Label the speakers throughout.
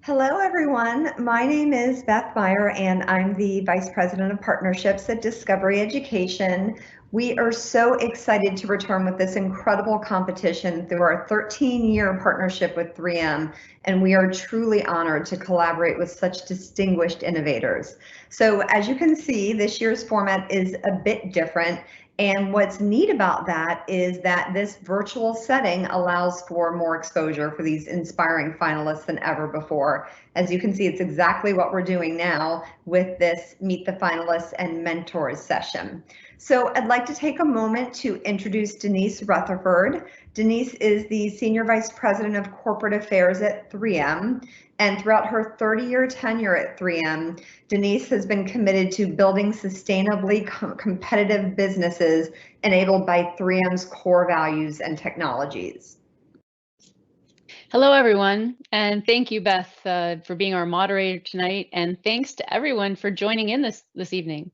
Speaker 1: Hello, everyone. My name is Beth Meyer, and I'm the Vice President of Partnerships at Discovery Education. We are so excited to return with this incredible competition through our 13-year partnership with 3M, and we are truly honored to collaborate with such distinguished innovators. So as you can see, this year's format is a bit different. And what's neat about that is that this virtual setting allows for more exposure for these inspiring finalists than ever before. As you can see, it's exactly what we're doing now with this Meet the Finalists and Mentors session. So I'd like to take a moment to introduce Denise Rutherford. Denise is the Senior Vice President of Corporate Affairs at 3M. And throughout her 30-year tenure at 3M, Denise has been committed to building sustainably competitive businesses enabled by 3M's core values and technologies.
Speaker 2: Hello, everyone, and thank you, Beth, for being our moderator tonight, and thanks to everyone for joining in this evening.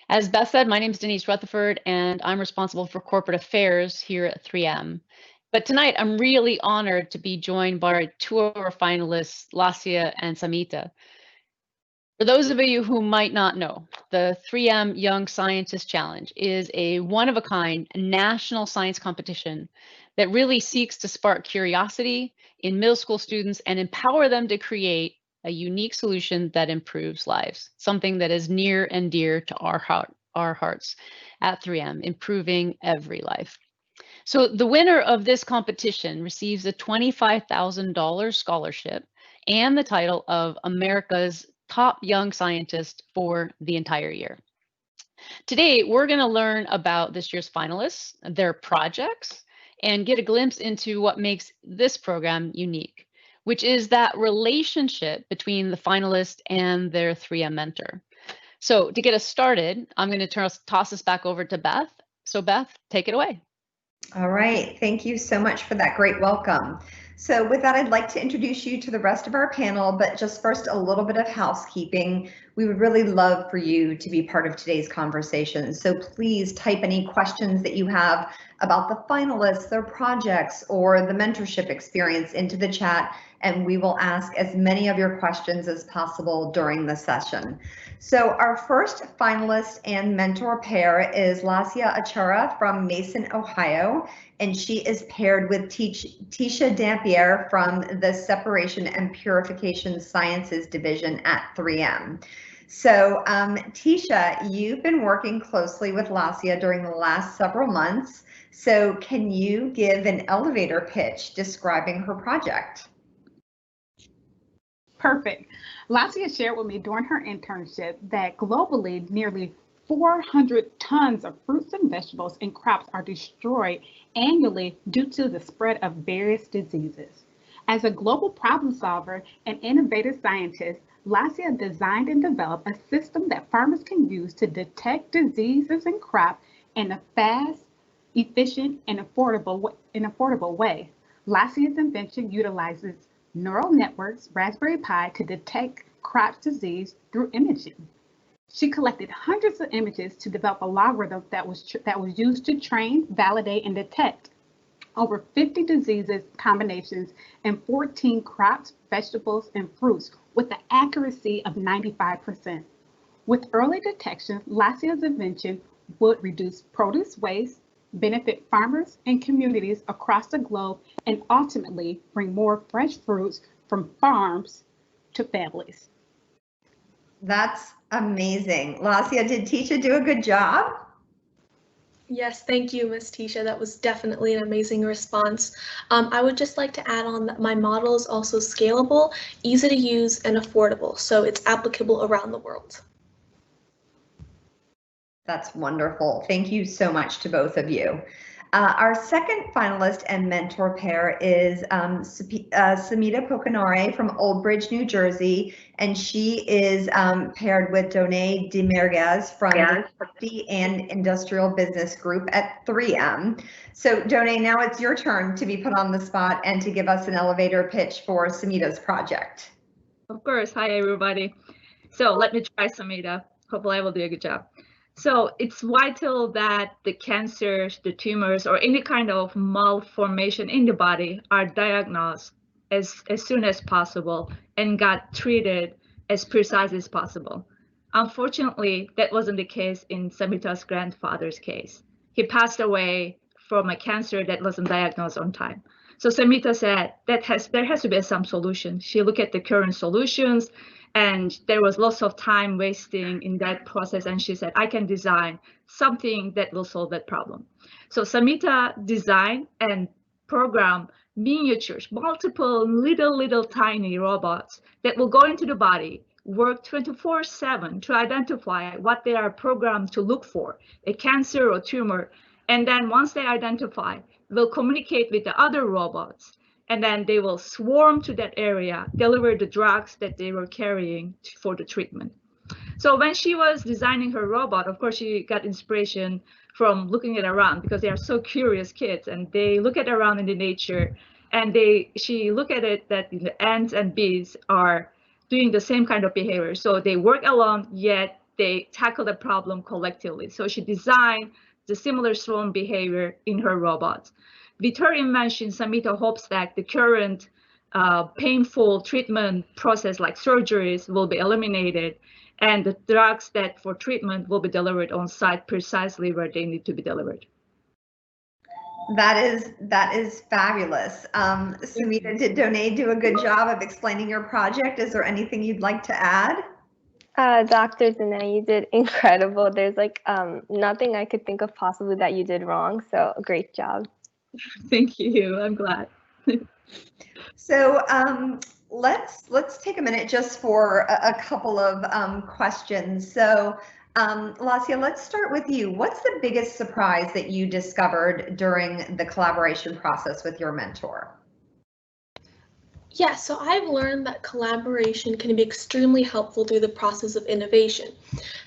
Speaker 2: As Beth said, my name is Denise Rutherford, and I'm responsible for corporate affairs here at 3M. But tonight, I'm really honored to be joined by two of our finalists, Lasya and Samita. For those of you who might not know, the 3M Young Scientist Challenge is a one-of-a-kind national science competition that really seeks to spark curiosity in middle school students and empower them to create a unique solution that improves lives, something that is near and dear to our hearts at 3M, improving every life. So the winner of this competition receives a $25,000 scholarship and the title of America's Top Young Scientist for the entire year. Today, we're going to learn about this year's finalists, their projects, and get a glimpse into what makes this program unique, which is that relationship between the finalist and their 3M mentor. So to get us started, I'm going to toss this back over to Beth. So Beth, take it away.
Speaker 1: All right, thank you so much for that great welcome. So with that, I'd like to introduce you to the rest of our panel, but just first a little bit of housekeeping. We would really love for you to be part of today's conversation. So please type any questions that you have about the finalists, their projects, or the mentorship experience into the chat, and we will ask as many of your questions as possible during the session. So our first finalist and mentor pair is Lasya Achara from Mason, Ohio, and she is paired with Tisha Dampier from the Separation and Purification Sciences Division at 3M. So Tisha, you've been working closely with Lasya during the last several months. So can you give an elevator pitch describing her project?
Speaker 3: Perfect. Lasya shared with me during her internship that globally, nearly 400 tons of fruits and vegetables and crops are destroyed annually due to the spread of various diseases. As a global problem solver and innovative scientist, Lasya designed and developed a system that farmers can use to detect diseases in crops in a fast, efficient, and affordable way. Lasya's invention utilizes neural networks, Raspberry Pi, to detect crop disease through imaging. She collected hundreds of images to develop a logarithm that was used to train, validate, and detect over 50 diseases combinations in 14 crops, vegetables, and fruits with an accuracy of 95%. With early detection, Lasya's invention would reduce produce waste, benefit farmers and communities across the globe, and ultimately bring more fresh fruits from farms to families.
Speaker 1: That's amazing. Lasya, did Tisha do a good job?
Speaker 4: Yes, thank you, Ms. Tisha. That was definitely an amazing response. I would just like to add on that my model is also scalable, easy to use, and affordable, so it's applicable around the world.
Speaker 1: That's wonderful. Thank you so much to both of you. Our second finalist and mentor pair is Samita Pocanare from Old Bridge, New Jersey, and she is paired with Donay Demerguez from the Safety and Industrial Business Group at 3M. So Donay, now it's your turn to be put on the spot and to give us an elevator pitch for Samita's project.
Speaker 5: Of course. Hi, everybody. So let me try, Samita. Hopefully I will do a good job. So it's vital that the cancers, the tumors, or any kind of malformation in the body are diagnosed as soon as possible and got treated as precise as possible. Unfortunately, that wasn't the case in Samita's grandfather's case. He passed away from a cancer that wasn't diagnosed on time. So Samita said there has to be some solution. She looked at the current solutions, and there was lots of time wasting in that process. And she said, I can design something that will solve that problem. So Samita designed and programmed miniatures, multiple little tiny robots that will go into the body, work 24/7 to identify what they are programmed to look for, a cancer or tumor. And then once they identify, will communicate with the other robots, and then they will swarm to that area, deliver the drugs that they were carrying for the treatment. So when she was designing her robot, of course, she got inspiration from looking at around, because they are so curious kids, and they look at around in the nature, and she look at it that the ants and bees are doing the same kind of behavior. So they work alone, yet they tackle the problem collectively. So she designed the similar swarm behavior in her robots. With her invention, Samita hopes that the current painful treatment process like surgeries will be eliminated, and the drugs that for treatment will be delivered on site precisely where they need to be delivered.
Speaker 1: That is fabulous. Samita, did Donay do a good job of explaining your project? Is there anything you'd like to add?
Speaker 6: Dr. Denay, you did incredible. There's like nothing I could think of possibly that you did wrong. So great job. Thank
Speaker 5: you. I'm glad.
Speaker 1: So let's take a minute just for a couple of questions. So Lasya, let's start with you. What's the biggest surprise that you discovered during the collaboration process with your mentor?
Speaker 4: Yeah, so I've learned that collaboration can be extremely helpful through the process of innovation.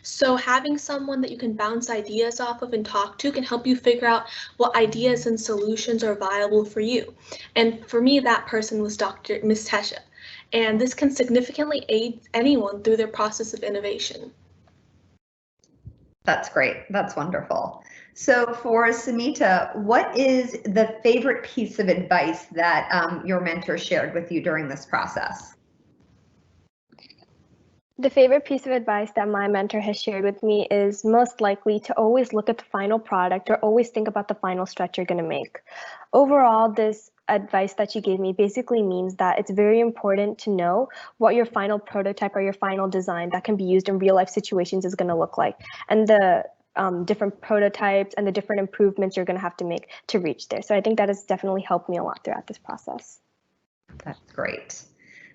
Speaker 4: So having someone that you can bounce ideas off of and talk to can help you figure out what ideas and solutions are viable for you. And for me, that person was Ms. Tesha. And this can significantly aid anyone through their process of innovation.
Speaker 1: That's great. That's wonderful. So for Samita, what is the favorite piece of advice that your mentor shared with you during this process?
Speaker 6: The favorite piece of advice that my mentor has shared with me is most likely to always look at the final product or always think about the final stretch you're going to make. Overall, this advice that she gave me basically means that it's very important to know what your final prototype or your final design that can be used in real life situations is going to look like, and the different prototypes and the different improvements you're going to have to make to reach there. So I think that has definitely helped me a lot throughout this process.
Speaker 1: That's great.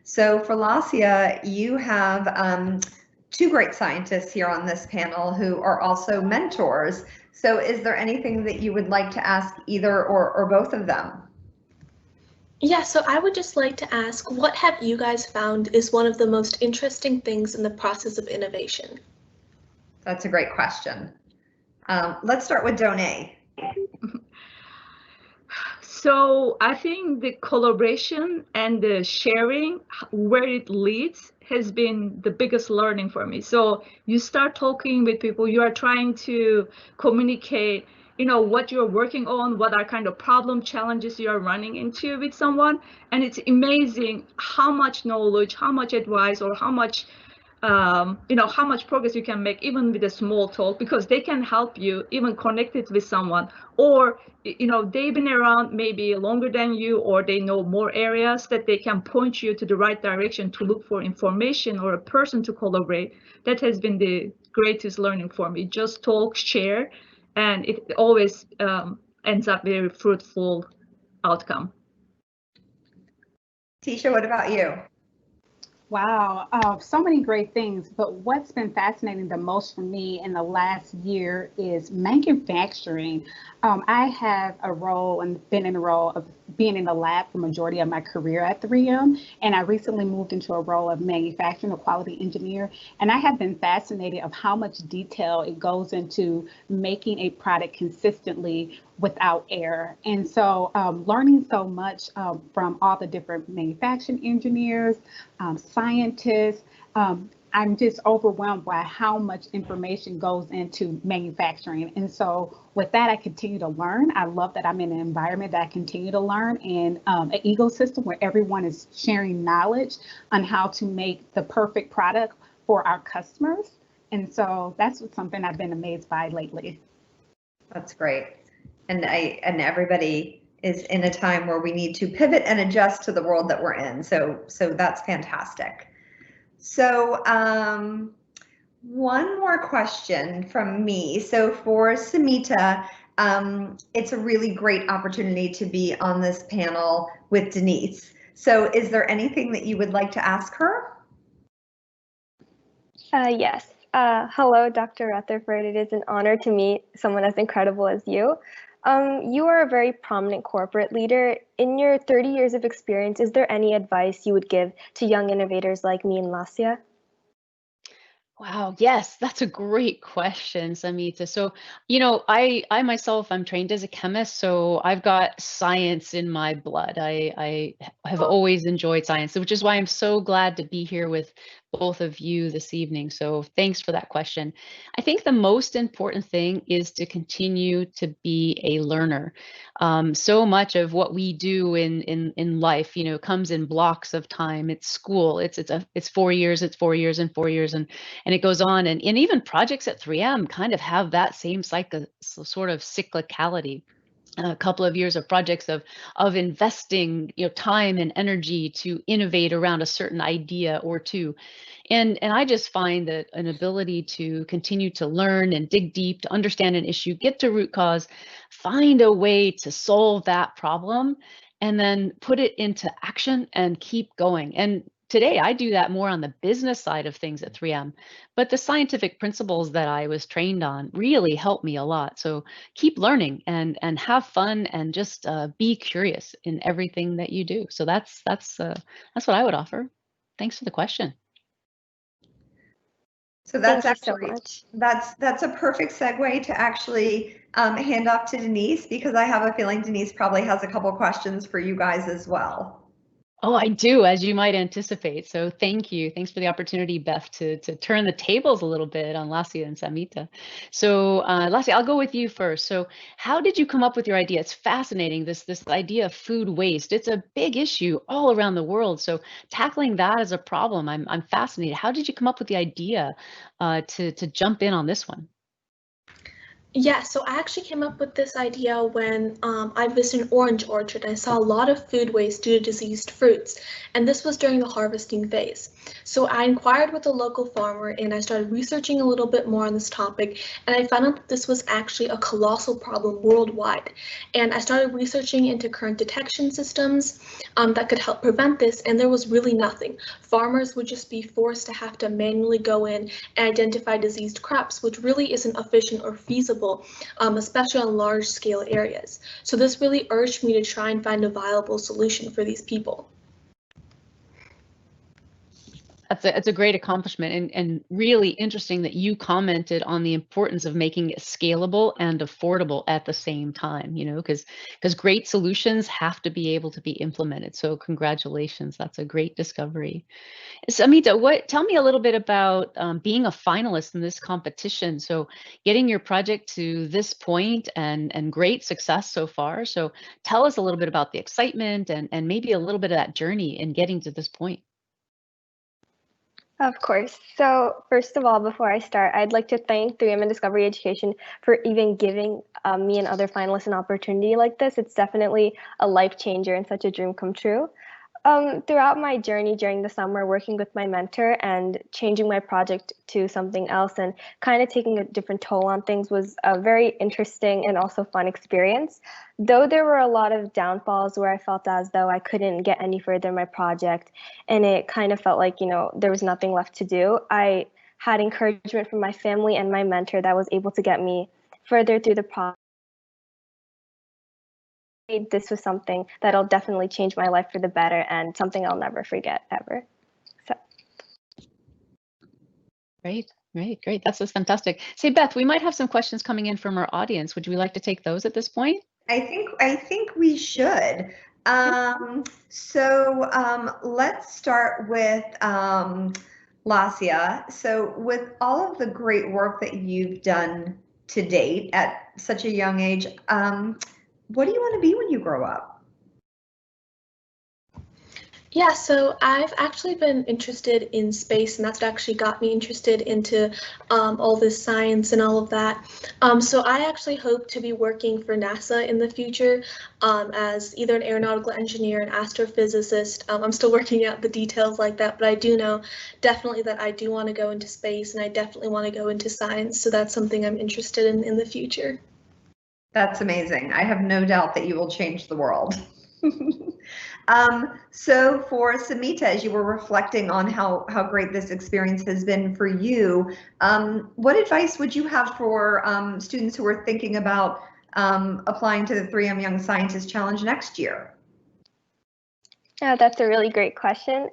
Speaker 1: So for Lasya, you have two great scientists here on this panel who are also mentors. So is there anything that you would like to ask either or both of them?
Speaker 4: Yeah, so I would just like to ask, what have you guys found is one of the most interesting things in the process of innovation?
Speaker 1: That's a great question. Let's start with Donay.
Speaker 5: So I think the collaboration and the sharing, where it leads, has been the biggest learning for me. So you start talking with people, you are trying to communicate, you know, what you're working on, what are kind of problem challenges you are running into with someone. And it's amazing how much knowledge, how much advice, or how much how much progress you can make even with a small talk, because they can help you even connect it with someone, or they've been around maybe longer than you, or they know more areas that they can point you to the right direction to look for information or a person to collaborate. That has been the greatest learning for me. Just talk, share, and it always ends up very fruitful outcome.
Speaker 1: Tisha, what about you?
Speaker 3: Wow, so many great things, but what's been fascinating the most for me in the last year is manufacturing. I have a role and been in the role of being in the lab for the majority of my career at 3M, and I recently moved into a role of manufacturing, a quality engineer, and I have been fascinated of how much detail it goes into making a product consistently without error. And so learning so much from all the different manufacturing engineers, scientists, I'm just overwhelmed by how much information goes into manufacturing. And so with that, I continue to learn. I love that I'm in an environment that I continue to learn, and an ecosystem where everyone is sharing knowledge on how to make the perfect product for our customers. And so that's something I've been amazed by lately.
Speaker 1: That's great. And everybody is in a time where we need to pivot and adjust to the world that we're in. So that's fantastic. So one more question from me. So for Samita, it's a really great opportunity to be on this panel with Denise. So is there anything that you would like to ask her?
Speaker 6: Yes. Hello, Dr. Rutherford. It is an honor to meet someone as incredible as you. You are a very prominent corporate leader. In your 30 years of experience, is there any advice you would give to young innovators like me and Lasia?
Speaker 2: Wow, yes, that's a great question, Samita. So, I myself, I'm trained as a chemist, so I've got science in my blood. I have always enjoyed science, which is why I'm so glad to be here with both of you this evening. So thanks for that question. I think the most important thing is to continue to be a learner. So much of what we do in life, comes in blocks of time. It's school. It's 4 years. It's 4 years and 4 years, and it goes on. And even projects at 3M kind of have that same sort of cyclicality. A couple of years of projects of investing time and energy to innovate around a certain idea or two. And I just find that an ability to continue to learn and dig deep, to understand an issue, get to root cause, find a way to solve that problem, and then put it into action and keep going. And today I do that more on the business side of things at 3M, but the scientific principles that I was trained on really help me a lot. So keep learning and have fun and just be curious in everything that you do. So that's what I would offer. Thanks for the question.
Speaker 1: So that's actually that's a perfect segue to actually hand off to Denise, because I have a feeling Denise probably has a couple questions for you guys as well.
Speaker 2: Oh, I do, as you might anticipate. So thank you. Thanks for the opportunity, Beth, to turn the tables a little bit on Lasia and Samita. So Lasia, I'll go with you first. So how did you come up with your idea? It's fascinating, this idea of food waste. It's a big issue all around the world. So tackling that as a problem, I'm fascinated. How did you come up with the idea to jump in on this one?
Speaker 4: Yeah, so I actually came up with this idea when I visited an orange orchard. I saw a lot of food waste due to diseased fruits, and this was during the harvesting phase. So I inquired with a local farmer and I started researching a little bit more on this topic, and I found out that this was actually a colossal problem worldwide. And I started researching into current detection systems that could help prevent this, and there was really nothing. Farmers would just be forced to have to manually go in and identify diseased crops, which really isn't efficient or feasible, especially on large scale areas. So this really urged me to try and find a viable solution for these people.
Speaker 2: That's a great accomplishment, and really interesting that you commented on the importance of making it scalable and affordable at the same time, because great solutions have to be able to be implemented. So congratulations, that's a great discovery. Samita, tell me a little bit about being a finalist in this competition. So getting your project to this point and great success so far. So tell us a little bit about the excitement and maybe a little bit of that journey in getting to this point.
Speaker 6: Of course. So first of all, before I start, I'd like to thank 3M and Discovery Education for even giving me and other finalists an opportunity like this. It's definitely a life changer and such a dream come true. Throughout my journey during the summer, working with my mentor and changing my project to something else and kind of taking a different toll on things was a very interesting and also fun experience. Though there were a lot of downfalls where I felt as though I couldn't get any further in my project and it kind of felt like, there was nothing left to do, I had encouragement from my family and my mentor that was able to get me further through the process. This was something that'll definitely change my life for the better and something I'll never forget ever. So.
Speaker 2: Great. That's just fantastic. Say, Beth, we might have some questions coming in from our audience. Would you like to take those at this point?
Speaker 1: I think we should. Let's start with Lasia. So with all of the great work that you've done to date at such a young age. What do you want to be when you grow up?
Speaker 4: Yeah, so I've actually been interested in space, and that's what actually got me interested into all this science and all of that. So I actually hope to be working for NASA in the future as either an aeronautical engineer, an astrophysicist. I'm still working out the details like that, but I do know definitely that I do want to go into space, and I definitely want to go into science. So that's something I'm interested in the future.
Speaker 1: That's amazing. I have no doubt that you will change the world. So for Samita, as you were reflecting on how great this experience has been for you, what advice would you have for students who are thinking about applying to the 3M Young Scientist Challenge next year?
Speaker 6: Yeah, that's a really great question.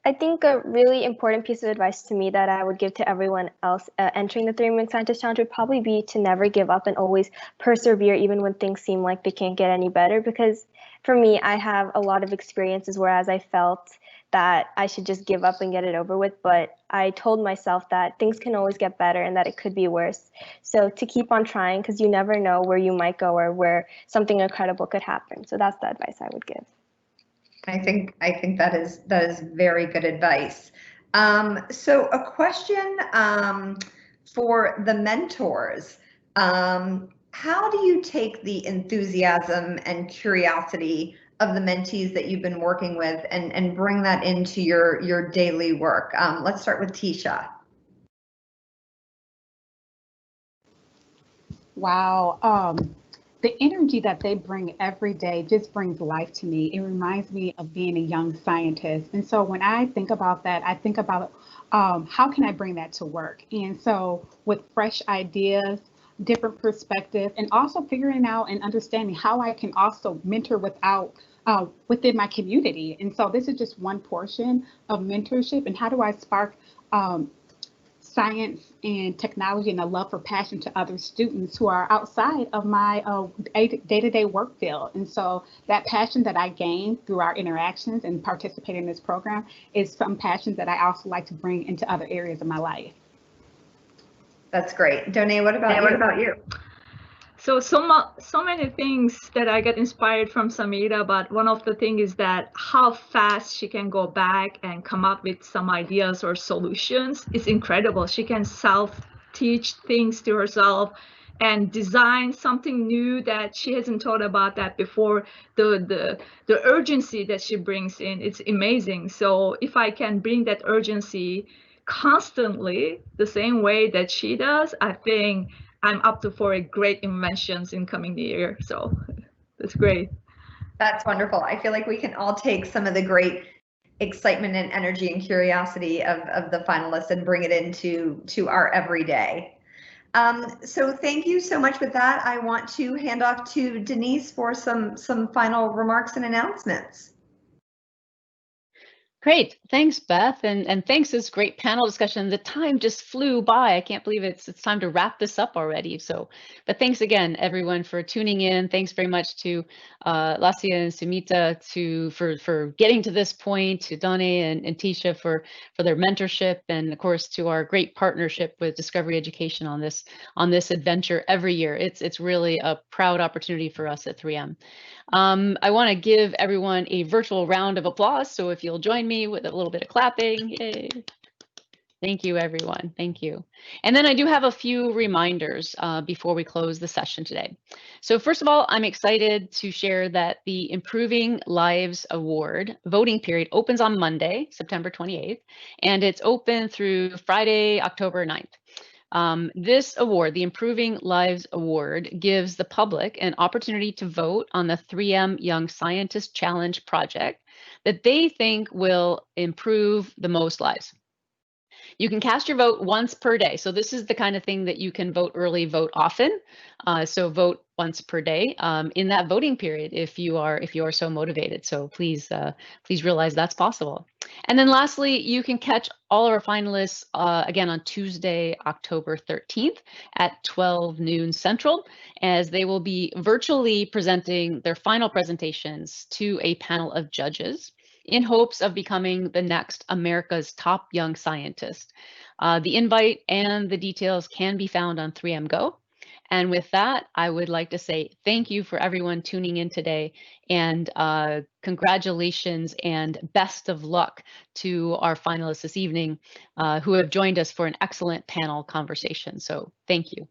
Speaker 6: I think a really important piece of advice to me that I would give to everyone else entering the 3M Young Scientist Challenge would probably be to never give up and always persevere even when things seem like they can't get any better. Because for me, I have a lot of experiences whereas I felt that I should just give up and get it over with, but I told myself that things can always get better and that it could be worse. So to keep on trying, because you never know where you might go or where something incredible could happen. So that's the advice I would give.
Speaker 1: I think that is very good advice. So a question for the mentors. How do you take the enthusiasm and curiosity of the mentees that you've been working with and bring that into your daily work? Let's start with Tisha.
Speaker 3: Wow. The energy that they bring every day just brings life to me. It reminds me of being a young scientist. And so when I think about that, I think about how can I bring that to work? And so with fresh ideas, different perspectives, and also figuring out and understanding how I can also mentor within my community. And so this is just one portion of mentorship. And how do I spark science and technology and a love for passion to other students who are outside of my day-to-day work field. And so that passion that I gained through our interactions and participating in this program is some passion that I also like to bring into other areas of my life.
Speaker 1: That's great. Donay, what about you?
Speaker 5: So many things that I get inspired from Samita, but one of the things is that how fast she can go back and come up with some ideas or solutions is incredible. She can self-teach things to herself and design something new that she hasn't thought about that before. The urgency that she brings in, it's amazing. So if I can bring that urgency constantly the same way that she does, I think I'm up for a great inventions in coming year. So that's great.
Speaker 1: That's wonderful. I feel like we can all take some of the great excitement and energy and curiosity of the finalists and bring it into our everyday. So thank you so much. With that, I want to hand off to Denise for some final remarks and announcements.
Speaker 2: Great, thanks, Beth, and thanks this great panel discussion. The time just flew by. I can't believe it's time to wrap this up already. So, but thanks again, everyone, for tuning in. Thanks very much to Lassia and Samita for getting to this point, to Donay and Tisha for their mentorship, and of course to our great partnership with Discovery Education on this adventure every year. It's really a proud opportunity for us at 3M. I want to give everyone a virtual round of applause. So if you'll join me with a little bit of clapping. Yay. Thank you, everyone. Thank you. And then I do have a few reminders before we close the session today. So first of all, I'm excited to share that the Improving Lives Award voting period opens on Monday, September 28th, and it's open through Friday, October 9th. This award, the Improving Lives Award, gives the public an opportunity to vote on the 3M Young Scientist Challenge project that they think will improve the most lives. You can cast your vote once per day. So this is the kind of thing that you can vote early, vote often. So vote once per day in that voting period if you are so motivated. So please realize that's possible. And then lastly, you can catch all of our finalists again on Tuesday, October 13th at 12 noon Central, as they will be virtually presenting their final presentations to a panel of judges in hopes of becoming the next America's Top Young Scientist. The invite and the details can be found on 3M Go. And with that, I would like to say thank you for everyone tuning in today, and congratulations and best of luck to our finalists this evening who have joined us for an excellent panel conversation. So thank you.